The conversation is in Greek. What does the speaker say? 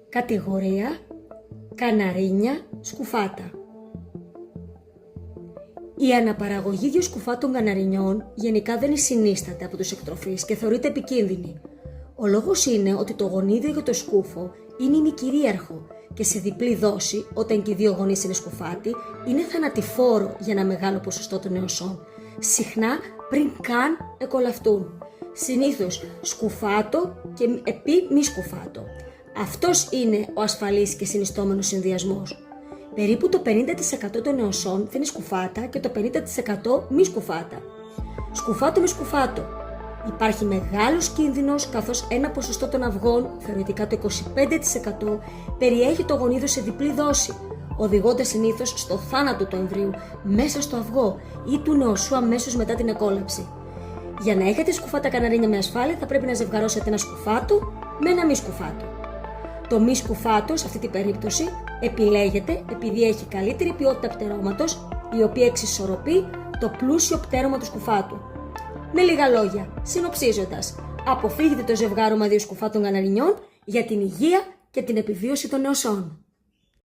Κατηγορία καναρίνια σκουφάτα. Η αναπαραγωγή διοσκουφάτων καναρινιών γενικά δεν συνίσταται από τους εκτροφείς και θεωρείται επικίνδυνη. Ο λόγος είναι ότι το γονίδιο για το σκούφο είναι ημικυρίαρχο και σε διπλή δόση, όταν και οι δύο γονείς είναι σκουφάτι, είναι θανατηφόρο για ένα μεγάλο ποσοστό των νεοσών, συχνά πριν καν εκολαυτούν. Συνήθως σκουφάτο και επί μη σκουφάτο. Αυτός είναι ο ασφαλής και συνιστόμενος συνδυασμός. Περίπου το 50% των νεοσών θα είναι σκουφάτα και το 50% μη σκουφάτα. Σκουφάτο με σκουφάτο. Υπάρχει μεγάλος κίνδυνος, καθώς ένα ποσοστό των αυγών, θεωρητικά το 25%, περιέχει το γονίδιο σε διπλή δόση, οδηγώντας συνήθως στο θάνατο του εμβρίου μέσα στο αυγό ή του νεοσού αμέσως μετά την εκόλαψη. Για να έχετε σκουφάτα καναρίνια με ασφάλεια, θα πρέπει να ζευγαρώσετε ένα σκουφάτο με ένα μη σκουφάτο. Το μη σκουφάτο, σε αυτή την περίπτωση, επιλέγεται επειδή έχει καλύτερη ποιότητα πτερώματος, η οποία εξισορροπεί το πλούσιο πτέρωμα του σκουφάτου. Με λίγα λόγια, συνοψίζοντας, αποφύγετε το ζευγάρωμα δύο σκουφάτων καναρινιών για την υγεία και την επιβίωση των νεοσών.